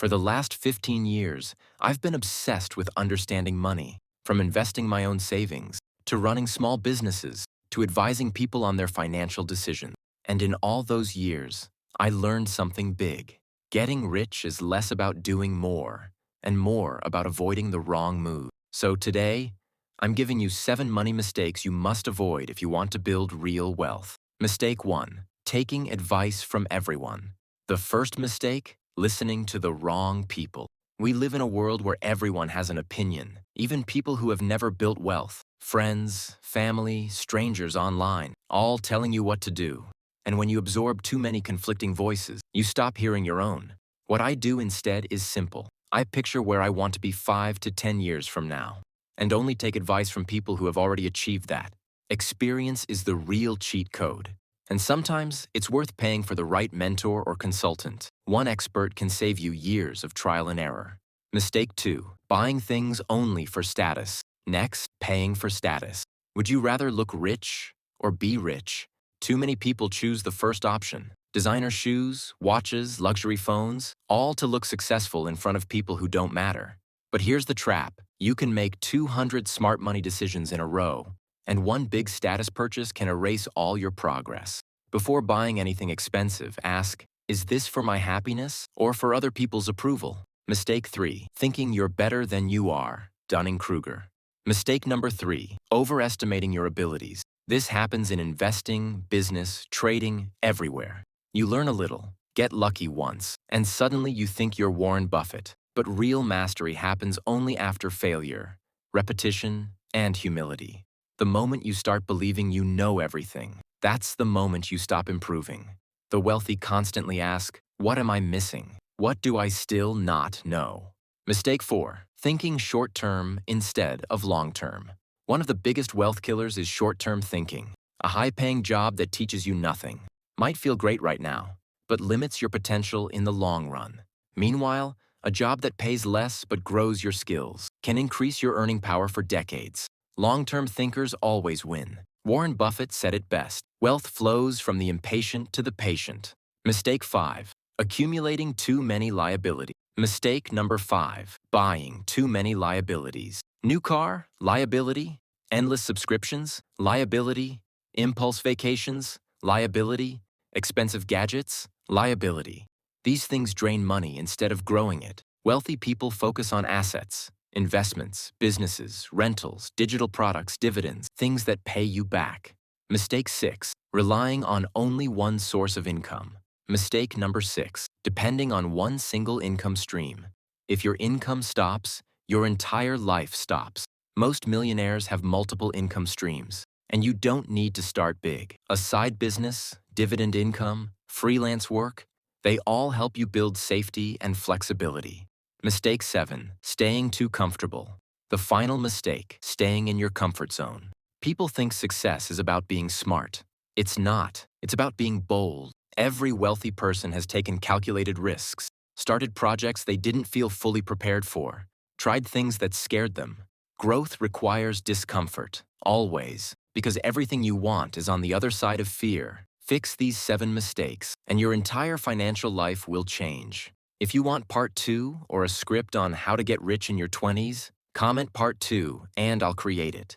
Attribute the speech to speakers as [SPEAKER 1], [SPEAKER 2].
[SPEAKER 1] For the last 15 years, I've been obsessed with understanding money, from investing my own savings, to running small businesses, to advising people on their financial decisions. And in all those years, I learned something big. Getting rich is less about doing more, and more about avoiding the wrong move. So today, I'm giving you 7 money mistakes you must avoid if you want to build real wealth. Mistake 1. Taking advice from everyone. The first mistake? Listening to the wrong people. We live in a world where everyone has an opinion, even people who have never built wealth. Friends, family, strangers online, all telling you what to do. And when you absorb too many conflicting voices, you stop hearing your own. What I do instead is simple. I picture where I want to be 5 to 10 years from now, and only take advice from people who have already achieved that. Experience is the real cheat code. And sometimes it's worth paying for the right mentor or consultant. One expert can save you years of trial and error. Mistake 2. Buying things only for status. Next, paying for status. Would you rather look rich or be rich? Too many people choose the first option. Designer shoes, watches, luxury phones, all to look successful in front of people who don't matter. But here's the trap. You can make 200 smart money decisions in a row, and one big status purchase can erase all your progress. Before buying anything expensive, ask, is this for my happiness or for other people's approval? Mistake 3. Thinking you're better than you are. Dunning-Kruger. Mistake number 3. Overestimating your abilities. This happens in investing, business, trading, everywhere. You learn a little, get lucky once, and suddenly you think you're Warren Buffett. But real mastery happens only after failure, repetition, and humility. The moment you start believing you know everything, that's the moment you stop improving. The wealthy constantly ask, what am I missing? What do I still not know? Mistake 4. Thinking short-term instead of long-term. One of the biggest wealth killers is short-term thinking. A high-paying job that teaches you nothing. Might feel great right now, but limits your potential in the long run. Meanwhile, a job that pays less but grows your skills can increase your earning power for decades. Long-term thinkers always win. Warren Buffett said it best. Wealth flows from the impatient to the patient. Mistake 5. Accumulating too many liabilities. Mistake number 5. Buying too many liabilities. New car? Liability. Endless subscriptions? Liability. Impulse vacations? Liability. Expensive gadgets? Liability. These things drain money instead of growing it. Wealthy people focus on assets, investments, businesses, rentals, digital products, dividends, things that pay you back. Mistake 6. Relying on only one source of income. Mistake number 6. Depending on one single income stream. If your income stops, your entire life stops. Most millionaires have multiple income streams, and you don't need to start big. A side business, dividend income, freelance work, they all help you build safety and flexibility. Mistake 7. Staying too comfortable. The final mistake, staying in your comfort zone. People think success is about being smart. It's not. It's about being bold. Every wealthy person has taken calculated risks, started projects they didn't feel fully prepared for, tried things that scared them. Growth requires discomfort, always, because everything you want is on the other side of fear. Fix these 7 mistakes, and your entire financial life will change. If you want part 2 or a script on how to get rich in your 20s, comment part 2 and I'll create it.